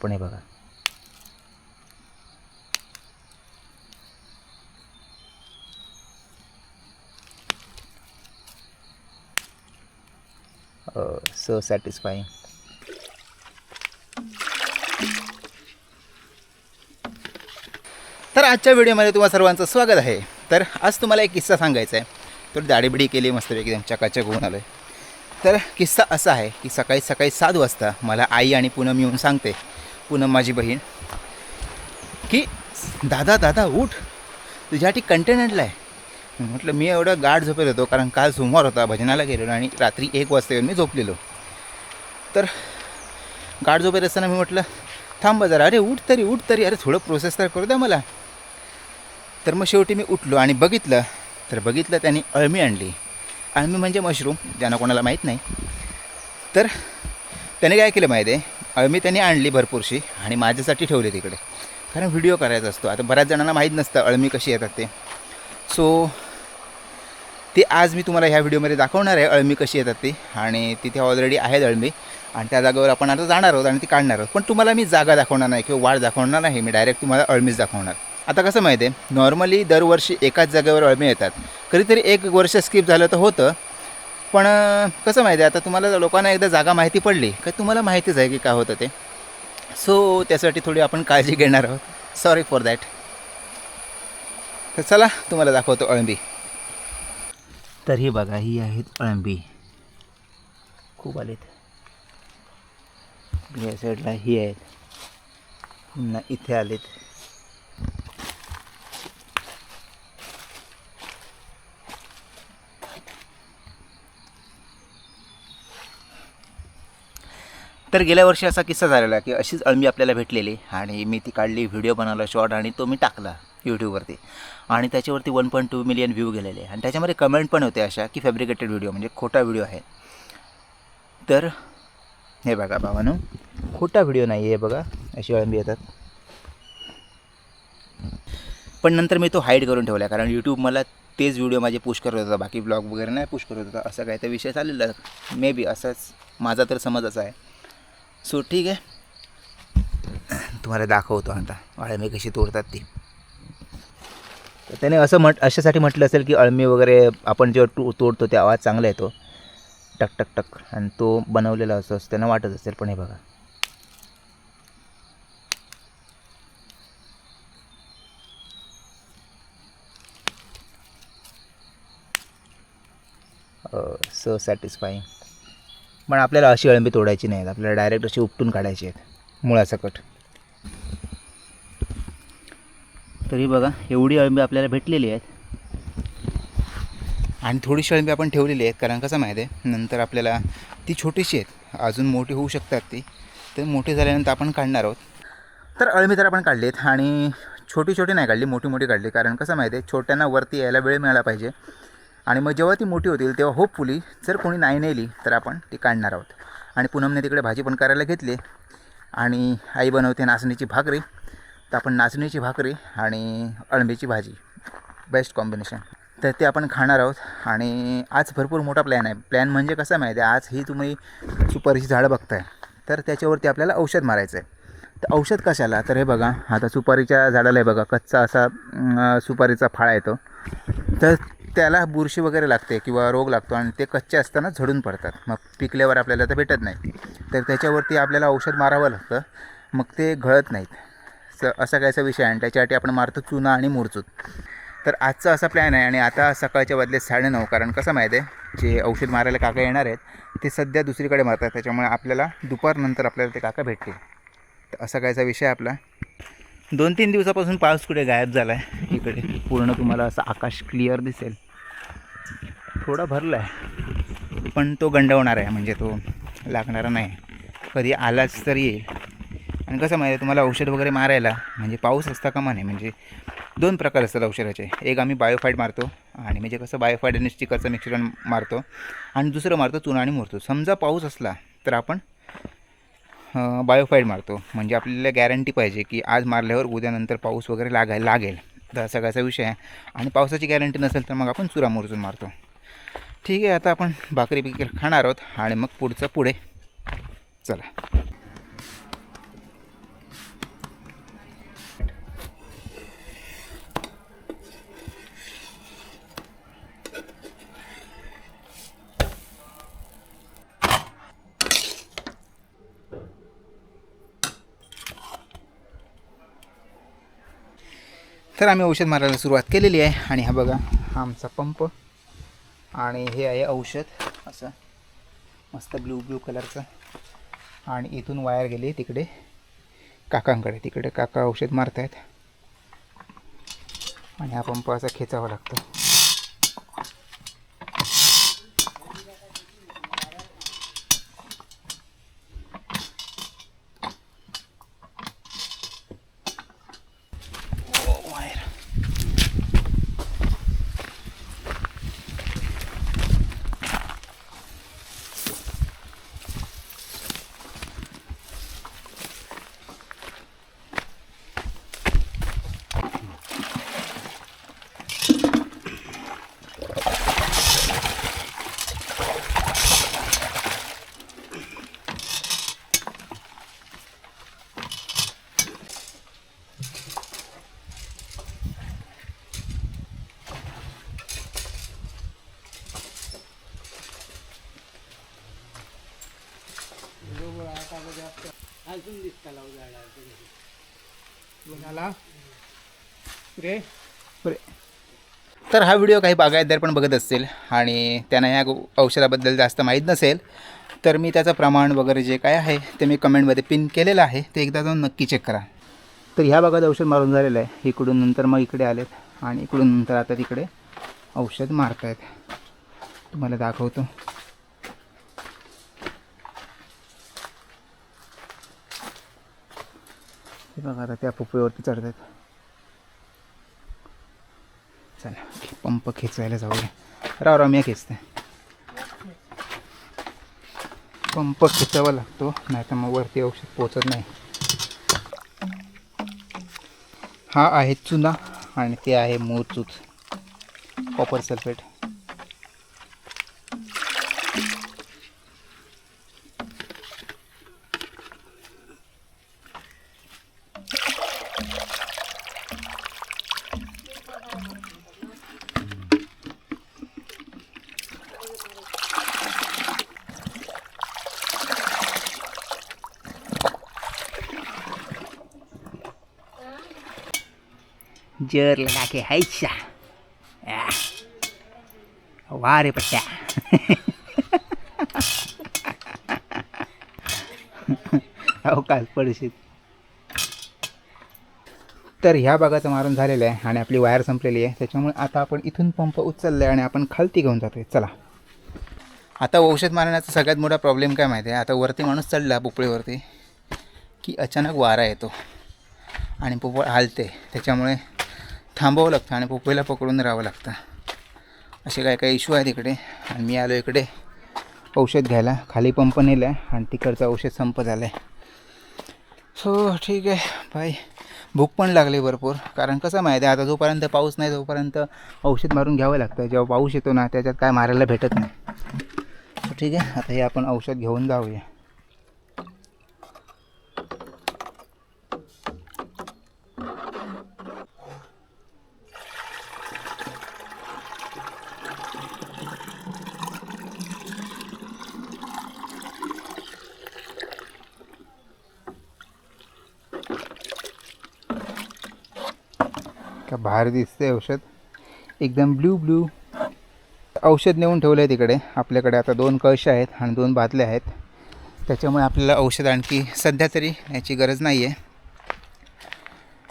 पण हे बघा, सो सॅटिस्फाईंग. तर आजच्या व्हिडिओमध्ये तुम्हा सर्वांचं स्वागत आहे. तर आज तुम्हाला एक किस्सा सांगायचा आहे. तर दाढीबिडी केली मस्तपैकी, एकदम चकाचक होऊन आलो आहे. तर किस्सा असा आहे की सकाळी 7 वाजता मला आई आणि पूनम येऊन सांगते, पूनम माझी बहीण, की दादा दादा उठ, तुझ्यासाठी कंटेंट आणला आहे. म्हटलं मी एवढं गाढ झोपेत होतो, कारण काल सोमवार होता, भजनाला गेलेलो आणि रात्री 1 वाजता येऊन मी झोपलेलो. तर गाढ झोपेत असताना मी म्हटलं थांब जरा, अरे उठ तरी, अरे थोडं प्रोसेस तर करू द्या मला. तर मग शेवटी मी उठलो आणि बघितलं त्यांनी अळमी आणली. अळमी म्हणजे मशरूम, ज्यांना कोणाला माहीत नाही. तर त्याने काय केलं माहिती आहे, अळमी त्यांनी आणली भरपूरशी आणि माझ्यासाठी ठेवली तिकडे, कारण व्हिडिओ करायचा असतो. आता बऱ्याच जणांना माहीत नसतं अळमी कशी येतात ते. सो ते आज मी तुम्हाला ह्या व्हिडिओमध्ये दाखवणार आहे, अळमी कशी येतात ती. आणि तिथे ऑलरेडी आहेत अळमी आणि त्या जागेवर आपण आता जाणार आहोत आणि ती काढणार आहोत. पण तुम्हाला मी जागा दाखवणार नाही किंवा वाढ दाखवणार नाही, मी डायरेक्ट तुम्हाला अळमीच दाखवणार. आता कसं माहिती आहे, नॉर्मली दरवर्षी एकाच जागेवर अळमी येतात. कधीतरी एक वर्ष स्किप झालं तर होतं, पण कसं माहिती आहे, आता तुम्हाला लोकांना एकदा जागा माहिती पडली का तुम्हाला माहितीच आहे की काय होतं ते. सो त्यासाठी थोडी आपण काळजी घेणार आहोत. Sorry for that. तर चला तुम्हाला दाखवतो अळंबी. तर ही बघा, ही आहेत अळंबी, खूप आलेत. या साईडला ही आहेत, पुन्हा इथे आलेत. तर गेल्या वर्षी असा किस्सा झालेला की अशीच अळमी आपल्याला भेटलेली आणि मी ती काढली, व्हिडिओ बनवला शॉर्ट आणि तो मी टाकला यूट्यूबवरती. आणि त्याच्यावरती 1.2 मिलियन व्ह्यू गेलेले. आणि त्याच्यामध्ये कमेंट पण होते अशा की फॅब्रिकेटेड व्हिडिओ, म्हणजे खोटा व्हिडिओ आहे. तर हे बघा भावानो, खोटा व्हिडिओ नाही आहे. बघा अशी अळंबी येतात. पण नंतर मी तो हाईड करून ठेवला, कारण यूट्यूब मला तेच व्हिडिओ माझे पुश करत होता, बाकी ब्लॉग वगैरे नाही पुश करत होता. असं काय तर विषय चाललेला मे बी, असाच माझा तर समज असा आहे. सो ठीक आहे, तुम्हाला दाखवतो आता अळमी कशी तोडतात ती. तर त्याने अशासाठी म्हटलं असेल की अळमी वगैरे आपण जेव्हा तोडतो ते आवाज चांगला येतो, टक टक टक, आणि तो बनवलेला असं त्यांना वाटत असेल. पण हे बघा, सो सॅटिस्फाईंग. पण आपल्याला अशी अळंबी तोडायची नाही, आपल्याला डायरेक्ट अशी उपटून काढायची आहेत मुळासकट. तरी बघा, एवढी अळंबी आपल्याला भेटलेली आहेत आणि थोडीशी अळंबी आपण ठेवलेली आहेत, कारण कसं माहिती आहे, नंतर आपल्याला ती छोटीशी आहेत, अजून मोठी होऊ शकतात ती. तर मोठी झाल्यानंतर आपण काढणार आहोत. तर अळंबी तर आपण काढली आहेत आणि छोटी नाही काढली, मोठी काढली. कारण कसं माहिती आहे, छोट्यांना वरती यायला वेळ मिळाला पाहिजे. आणि मग जेव्हा ती मोठी होतील तेव्हा होपफुली जर कोणी नाही नेली तर आपण ती काढणार आहोत. आणि पूनमने तिकडे भाजी पण करायला घेतली आणि आई बनवते नाचणीची भाकरी. तर आपण नाचणीची भाकरी आणि अळंबीची भाजी, बेस्ट कॉम्बिनेशन. तर ते आपण खाणार आहोत. आणि आज भरपूर मोठा प्लॅन आहे. प्लॅन म्हणजे कसं माहिती आहे, आज ही तुम्ही सुपारीची झाडं बघताय, तर त्याच्यावरती आपल्याला औषध मारायचं आहे. तर औषध कशाला, तर हे बघा, आता सुपारीच्या झाडाला आहे बघा, कच्चा असा सुपारीचा फाळा येतो. तर त्याला बुरशी वगैरे लागते किंवा रोग लागतो आणि ते कच्चे असताना झडून पडतात, मग पिकल्यावर आपल्याला ते भेटत नाही. तर त्याच्यावरती आपल्याला औषध मारावं लागतं, मग ते गळत नाहीत. असा कायचा विषय आहे. आणि त्याच्यासाठी आपण मारतो चुना आणि मुरचूत. तर आजचा असा प्लॅन आहे. आणि आता सकाळच्या वाजले 9:30, कारण कसं माहिती आहे, जे औषध मारायला काका येणार आहेत ते सध्या दुसरीकडे मारतात, त्याच्यामुळे आपल्याला दुपारनंतर आपल्याला ते काका भेटतील. तर असा कायचा विषय आपला. 2-3 दिवसापासून पाऊस कुठे गायब झाला आहे. इकडे पूर्ण तुम्हाला असं आकाश क्लिअर दिसेल. थोडा भरला आहे पण तो गंडवणार आहे, म्हणजे तो लागणारा नाही. कधी आलाच तर येईल. आणि कसं माहिती आहे तुम्हाला, औषध वगैरे मारायला म्हणजे पाऊस असता कामा नये. म्हणजे 2 प्रकार असतात औषधाचे. एक आम्ही बायोफाईट मारतो, आणि म्हणजे कसं बायोफाईट आणि स्टिकरचं मिश्रण मारतो, आणि दुसरं मारतो चुना आणि मुरतो. समजा पाऊस असला तर आपण बायोफाईट मारतो, म्हणजे आपल्याला गॅरंटी पाहिजे की आज मारल्यावर उद्यानंतर पाऊस वगैरे लागेल. तर सगळ्याचा विषय आहे. आणि पावसाची गॅरंटी नसेल तर मग आपण चुरा मुरचून मारतो. ठीक आहे, आता आपण भाकरी खाणार आहोत आणि मग पुढे चला. तर आम्ही औषध मारायला सुरुवात केलेली आहे. आणि हा बघा हा आमचा पंप आणि हे आहे औषध असं मस्त ब्लू कलरचं. आणि इथून वायर गेली तिकडे काकांकडे, तिकडे काका औषध मारत आहेत. आणि हा पंप असा खेचावा लागतो. तर हा व्हिडिओ काही बागायतदार पण बघत असतील आणि त्यांना ह्या औषधाबद्दल जास्त माहीत नसेल तर मी त्याचं प्रमाण वगैरे जे काय आहे ते मी कमेंटमध्ये पिन केलेलं आहे, ते एकदा जाऊन नक्की चेक करा. तर ह्या भागात औषध मारून झालेलं आहे. इकडून नंतर मग इकडे आलेत आणि इकडून नंतर आता तिकडे औषध मारत आहेत. तुम्हाला दाखवतो. हे बघा आता त्या पोपळीवरती चढत आहेत. चला पंप खेचायला जाऊया. राव मी खेचते. पंप खेचावा लागतो नाही तर मग वरती औषध पोचत नाही. हा आहे चुना आणि ते आहे मोरचूत कॉपर सल्फेट. जर लगा के हैशा वाह रे पट्ट्या. अवकाश पडशील. तर ह्या भागाचं मारून झालेलं आहे आणि आपली वायर संपलेली आहे. त्याच्यामुळे आता आपण इथून पंप उचलला आहे आणि आपण खालती घेऊन जातोय. चला. आता औषध मारण्याचा सगळ्यात मोठा प्रॉब्लेम काय माहिती आहे, आता वरती माणूस चढला पोपळीवरती की अचानक वारा येतो आणि पोपळ हालते. त्याच्यामुळे थांबावं लागतं आणि पोपळीला पकडून राहावं लागतं. असे काय काय इश्यू आहे तिकडे. आणि मी आलो इकडे औषध घ्यायला. खाली पंप नेला आहे आणि तिकडचं औषध संप झालं आहे. सो ठीक आहे बाय. भूक पण लागली भरपूर. कारण कसं माहिती आहे आता जोपर्यंत पाऊस नाही तोपर्यंत औषध मारून घ्यावं लागतं. जेव्हा पाऊस येतो ना त्याच्यात काय मारायला भेटत नाही. सो ठीक आहे आता हे आपण औषध घेऊन जाऊया. का भारी दिसते औषध एकदम ब्लू. औषध नेऊन ठेवलं आहे तिकडे. आपल्याकडे आता 2 कळश आहेत आणि 2 बादल्या आहेत. त्याच्यामुळे आपल्याला औषध आणखी सध्या तरी याची गरज नाही आहे.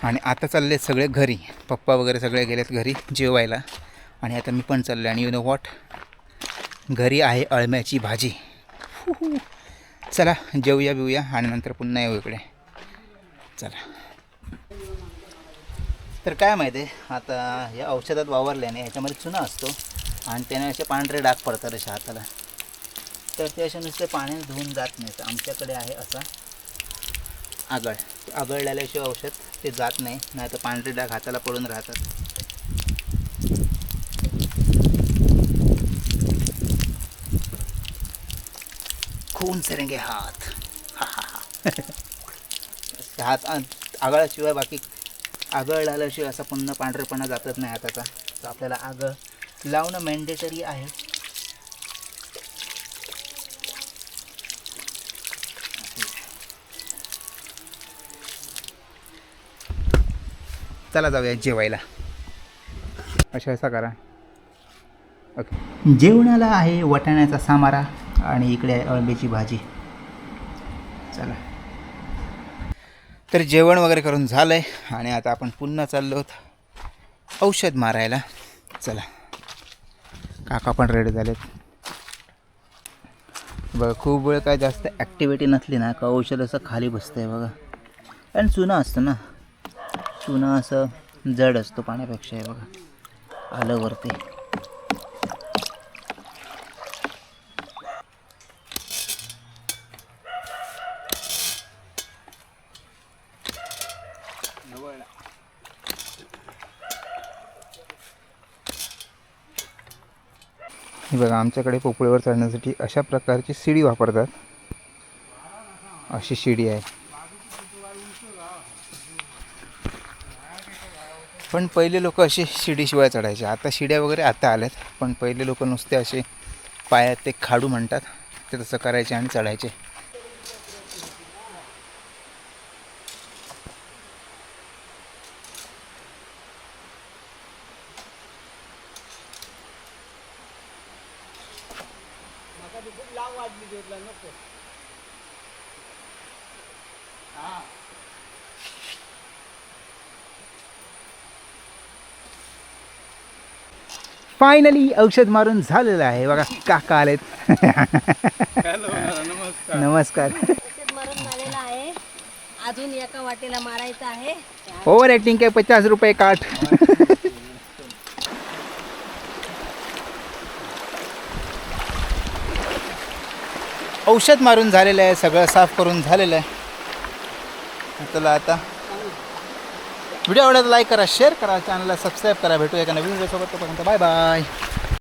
आणि आता चालले सगळे घरी. पप्पा वगैरे सगळे गेलेत घरी जेवायला आणि आता मी पण चाललो. आणि यू नो वॉट, घरी आहे अळम्याची भाजी. चला जेवूया बिवूया आणि नंतर पुन्हा येऊ इकडे. चला. तर काय माहिती आहे आता या औषधात वावरल्याने ह्याच्यामध्ये चुना असतो आणि त्याने असे पांढरे डाग पडतात अशा हाताला. तर ते असे नुसते पाण्याने धुवून जात नाही. तर आमच्याकडे आहे असा आगळल्याशिवाय औषध ते जात नाही. नाही तर पांढरे डाग हाताला पडून राहतात. खून सेरेंगे हात. हात आगळाशिवाय बाकी आगळ लावल्याशिवाय असा पुन्हा पांढरेपणा जातच नाही हाताचा. तर आपल्याला आगळ लावणं मॅन्डेटरी आहे. चला जाऊया जेवायला. अशा करा. ओके, जेवणाला आहे वाटाण्याचा सामारा आणि इकडे आहे अळंबीची भाजी. चला, तर जेवण वगैरे करून झालं आहे आणि आता आपण पुन्हा चाललो आहोत औषध मारायला. चला, काका पण रेडी झालेत बघा. खूप वेळ काय जास्त ॲक्टिव्हिटी नसली ना का औषध असं खाली बसतं आहे बघा. आणि चुना असतं ना, चुना असं जड असतो पाण्यापेक्षा. आहे बघा, आलं वरती. हे बघा, आमच्याकडे पोपळीवर चढण्यासाठी अशा प्रकारची शिडी वापरतात. अशी शिडी आहे. पण पहिले लोक अशी शिडीशिवाय चढायचे. आता शिड्या वगैरे आता आल्यात, पण पहिले लोक नुसते असे पायात ते खाडू म्हणतात ते तसं करायचे आणि चढायचे. फायनली औषध मारून झालेलं आहे बघा. काका आलेत. नमस्कार. औषध मारून झालेलं आहे. अजून एका वाटेला मारायचं आहे. ओव्हर ॲक्टिंग काय 50 रुपये काठ. औषध मारून झालेलं आहे, सगळं साफ करून झालेलं आहे. चला आता व्हिडिओ आवडला लाईक करा, शेअर करा, चॅनलला सबस्क्राईब करा. भेटूया एका नवीन व्हिडिओसोबत. तोपर्यंत बाय बाय.